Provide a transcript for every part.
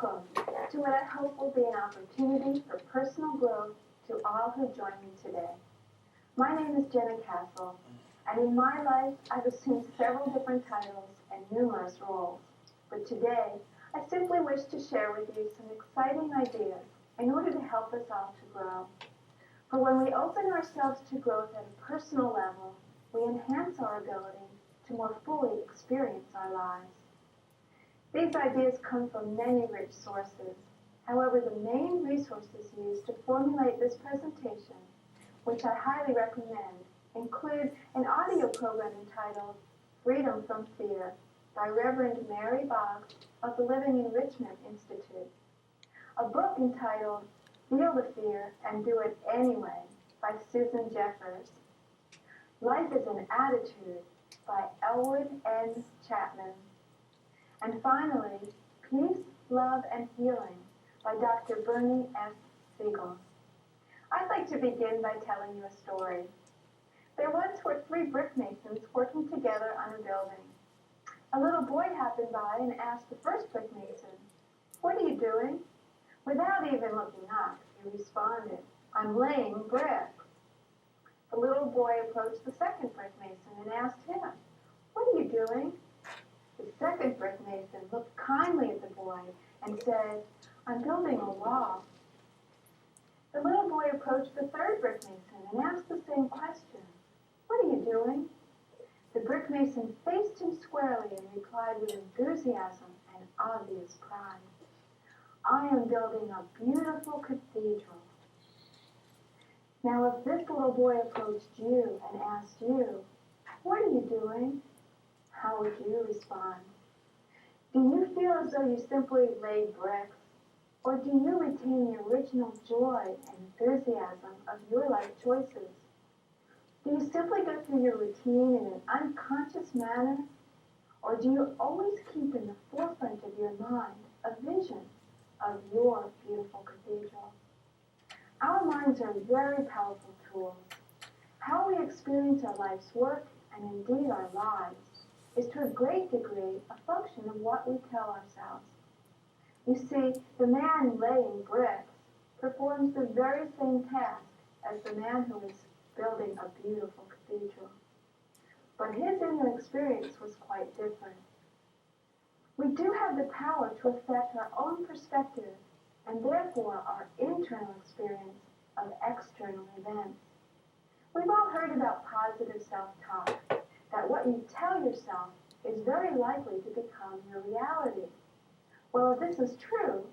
Welcome to what I hope will be an opportunity for personal growth to all who join me today. My name is Jenna Castle, and in my life I've assumed several different titles and numerous roles. But today, I simply wish to share with you some exciting ideas in order to help us all to grow. For when we open ourselves to growth at a personal level, we enhance our ability to more fully experience our lives. These ideas come from many rich sources. However, the main resources used to formulate this presentation, which I highly recommend, include an audio program entitled Freedom from Fear by Reverend Mary Boggs of the Living Enrichment Institute, a book entitled Feel the Fear and Do It Anyway by Susan Jeffers, Life is an Attitude by Elwood N. Chapman, and finally, Peace, Love, and Healing by Dr. Bernie S. Siegel. I'd like to begin by telling you a story. There once were 3 brick masons working together on a building. A little boy happened by and asked the first brick mason, "What are you doing?" Without even looking up, he responded, "I'm laying bricks." The little boy approached the second brick mason and asked him, "What are you doing?" The second brick mason looked kindly at the boy and said, "I'm building a wall." The little boy approached the third brick mason and asked the same question, "What are you doing?" The brick mason faced him squarely and replied with enthusiasm and obvious pride, "I am building a beautiful cathedral." Now, if this little boy approached you and asked you, "What are you doing?" how would you respond? Do you feel as though you simply lay bricks, or do you retain the original joy and enthusiasm of your life choices? Do you simply go through your routine in an unconscious manner, or do you always keep in the forefront of your mind a vision of your beautiful cathedral? Our minds are very powerful tools. How we experience our life's work, and indeed our lives, is to a great degree a function of what we tell ourselves. You see, the man laying bricks performs the very same task as the man who is building a beautiful cathedral. But his inner experience was quite different. We do have the power to affect our own perspective and therefore our internal experience of external events. We've all heard about positive self-talk, that what you tell yourself is very likely to become your reality. Well, if this is true,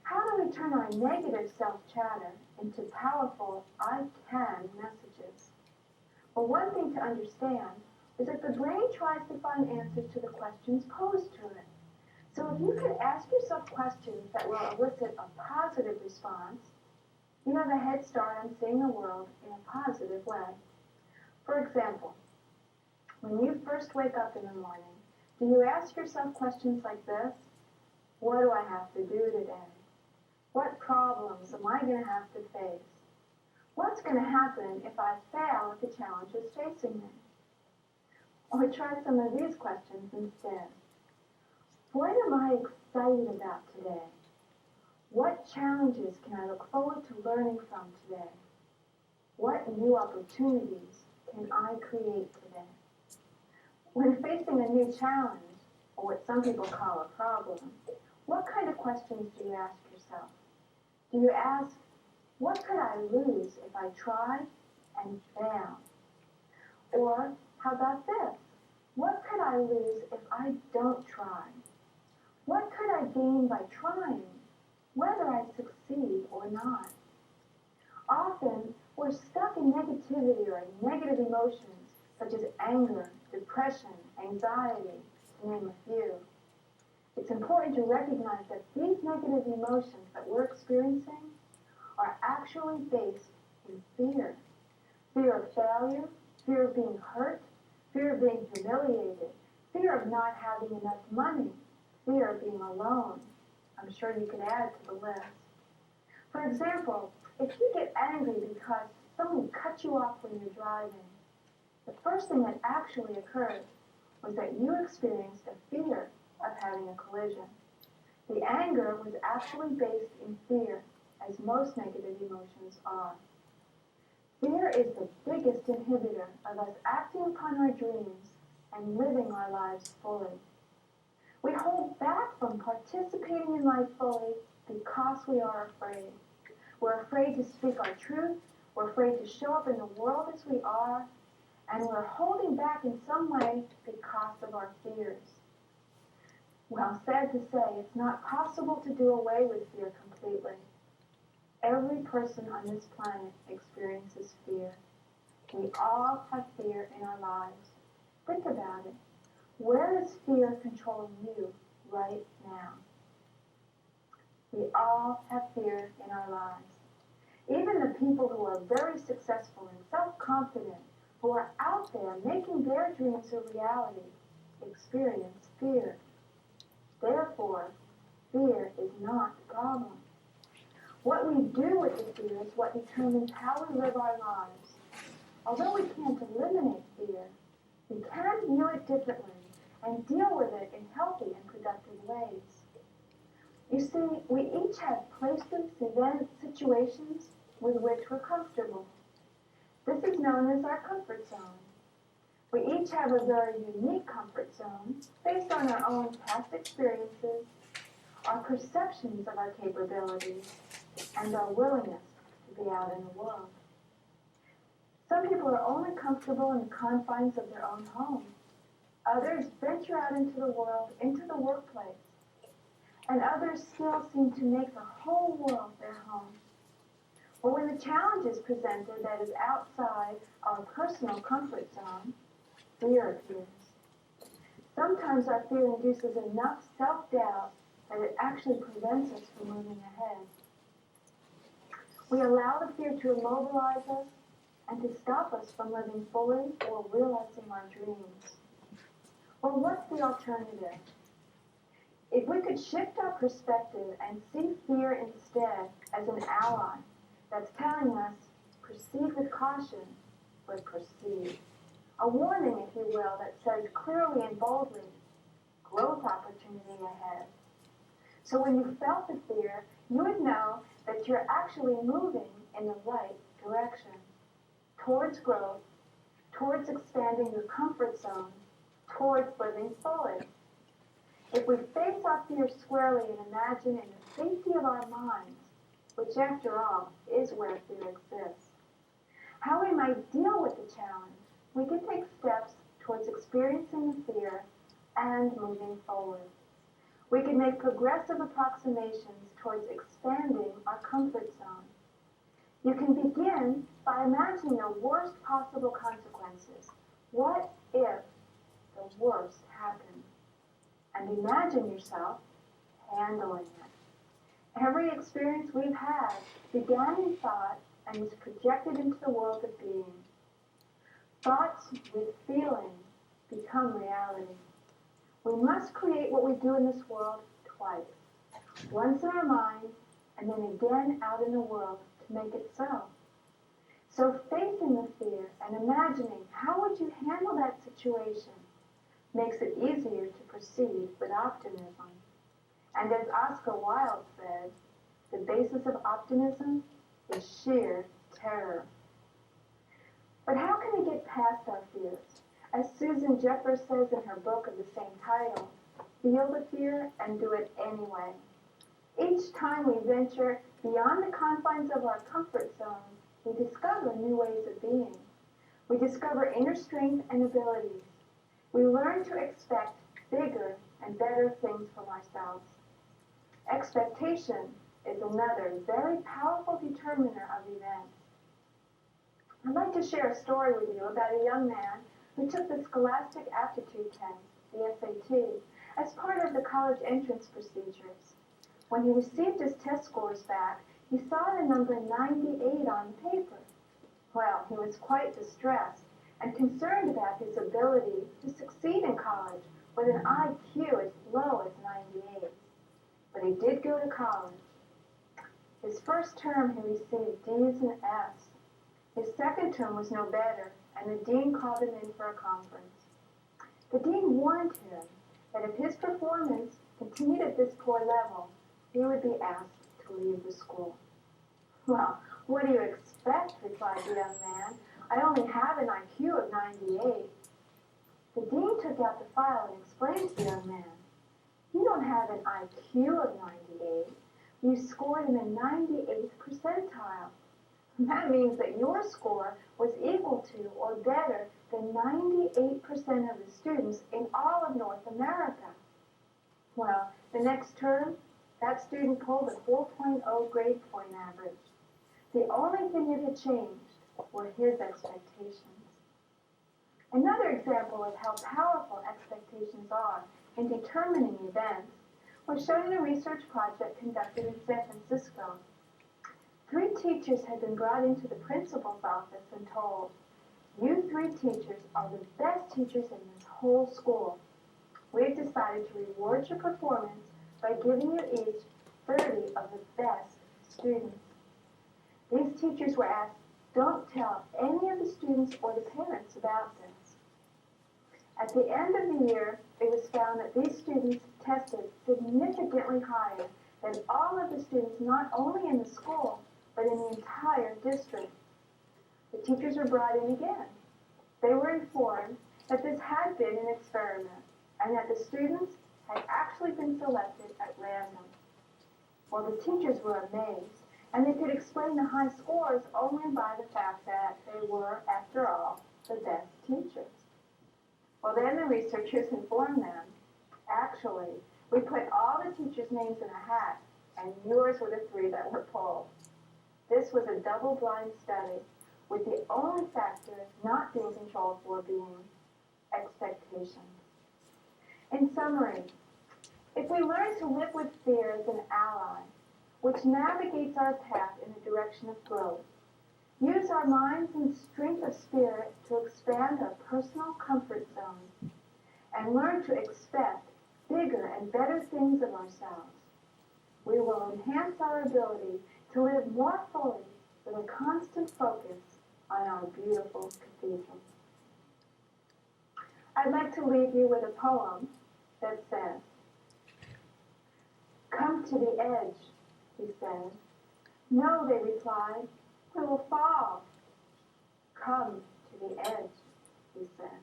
how do we turn our negative self-chatter into powerful I can messages? Well, one thing to understand is that the brain tries to find answers to the questions posed to it. So if you can ask yourself questions that will elicit a positive response, you have a head start on seeing the world in a positive way. For example, when you first wake up in the morning, do you ask yourself questions like this? What do I have to do today? What problems am I going to have to face? What's going to happen if I fail at the challenges facing me? Or try some of these questions instead. What am I excited about today? What challenges can I look forward to learning from today? What new opportunities can I create today? When facing a new challenge, or what some people call a problem, what kind of questions do you ask yourself? Do you ask, what could I lose if I try and fail? Or how about this? What could I lose if I don't try? What could I gain by trying, whether I succeed or not? Often, we're stuck in negativity or negative emotions, such as anger, depression, anxiety, to name a few. It's important to recognize that these negative emotions that we're experiencing are actually based in fear. Fear of failure, fear of being hurt, fear of being humiliated, fear of not having enough money, fear of being alone. I'm sure you could add to the list. For example, if you get angry because someone cut you off when you're driving, the first thing that actually occurred was that you experienced a fear of having a collision. The anger was actually based in fear, as most negative emotions are. Fear is the biggest inhibitor of us acting upon our dreams and living our lives fully. We hold back from participating in life fully because we are afraid. We're afraid to speak our truth, we're afraid to show up in the world as we are, and we're holding back in some way because of our fears. Well, sad to say, it's not possible to do away with fear completely. Every person on this planet experiences fear. We all have fear in our lives. Think about it. Where is fear controlling you right now? We all have fear in our lives. Even the people who are very successful and self-confident, who are out there making their dreams a reality, experience fear. Therefore, fear is not the problem. What we do with the fear is what determines how we live our lives. Although we can't eliminate fear, we can view it differently and deal with it in healthy and productive ways. You see, we each have places, events, situations with which we're comfortable. This is known as our comfort zone. We each have a very unique comfort zone based on our own past experiences, our perceptions of our capabilities, and our willingness to be out in the world. Some people are only comfortable in the confines of their own home. Others venture out into the world, into the workplace. And others still seem to make the whole world their home. But when the challenge is presented that is outside our personal comfort zone, fear appears. Sometimes our fear induces enough self-doubt that it actually prevents us from moving ahead. We allow the fear to immobilize us and to stop us from living fully or realizing our dreams. Well, what's the alternative? If we could shift our perspective and see fear instead as an ally that's telling us, proceed with caution, but proceed. A warning, if you will, that says clearly and boldly, growth opportunity ahead. So when you felt the fear, you would know that you're actually moving in the right direction, towards growth, towards expanding your comfort zone, towards living fully. If we face our fear squarely and imagine in the safety of our minds, which after all is where fear exists, how we might deal with the challenge, we can take steps towards experiencing the fear and moving forward. We can make progressive approximations towards expanding our comfort zone. You can begin by imagining the worst possible consequences. What if the worst happened? And imagine yourself handling it. Every experience we've had began in thought and was projected into the world of being. Thoughts with feeling become reality. We must create what we do in this world twice. Once in our mind, and then again out in the world to make it so. So facing the fear and imagining how would you handle that situation makes it easier to proceed with optimism. And as Oscar Wilde said, the basis of optimism is sheer terror. But how can we get past our fears? As Susan Jeffers says in her book of the same title, feel the fear and do it anyway. Each time we venture beyond the confines of our comfort zone, we discover new ways of being. We discover inner strength and abilities. We learn to expect bigger and better things from ourselves. Expectation is another very powerful determiner of events. I'd like to share a story with you about a young man who took the Scholastic Aptitude Test, the SAT, as part of the college entrance procedures. When he received his test scores back, he saw the number 98 on the paper. Well, he was quite distressed and concerned about his ability to succeed in college with an IQ as low as 98. But he did go to college. His first term, he received D's and F's. His second term was no better, and the dean called him in for a conference. The dean warned him that if his performance continued at this poor level, he would be asked to leave the school. Well, what do you expect, replied the young man. I only have an IQ of 98. The dean took out the file and explained to the young man, you don't have an IQ of 98. You scored in the 98th percentile. That means that your score was equal to or better than 98% of the students in all of North America. Well, the next term, that student pulled a 4.0 grade point average. The only thing that had changed were his expectations. Another example of how powerful expectations are in determining events was shown in a research project conducted in San Francisco. 3 teachers had been brought into the principal's office and told, you 3 teachers are the best teachers in this whole school. We've decided to reward your performance by giving you each 30 of the best students. These teachers were asked, don't tell any of the students or the parents about this. At the end of the year, it was found that these students tested significantly higher than all of the students not only in the school, but in the entire district. The teachers were brought in again. They were informed that this had been an experiment and that the students had actually been selected at random. Well, the teachers were amazed, and they could explain the high scores only by the fact that they were, after all, the best teachers. Well, then the researchers informed them, actually, we put all the teachers' names in a hat, and yours were the 3 that were pulled. This was a double-blind study, with the only factor not being controlled for being expectations. In summary, if we learn to live with fear as an ally, which navigates our path in the direction of growth, use our minds and strength of spirit to expand our personal comfort zone, and learn to expect bigger and better things of ourselves, we will enhance our ability to live more fully with a constant focus on our beautiful cathedral. I'd like to leave you with a poem that says, come to the edge, he said. No, they replied, we will fall. Come to the edge, he said.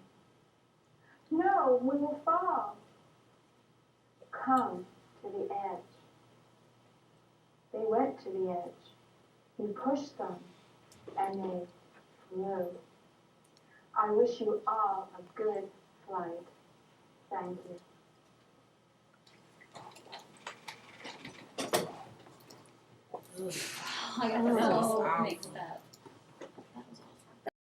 No, we will fall. Come to the edge. They went to the edge. He pushed them, and they flew. I wish you all a good flight. Thank you. I got so mixed up.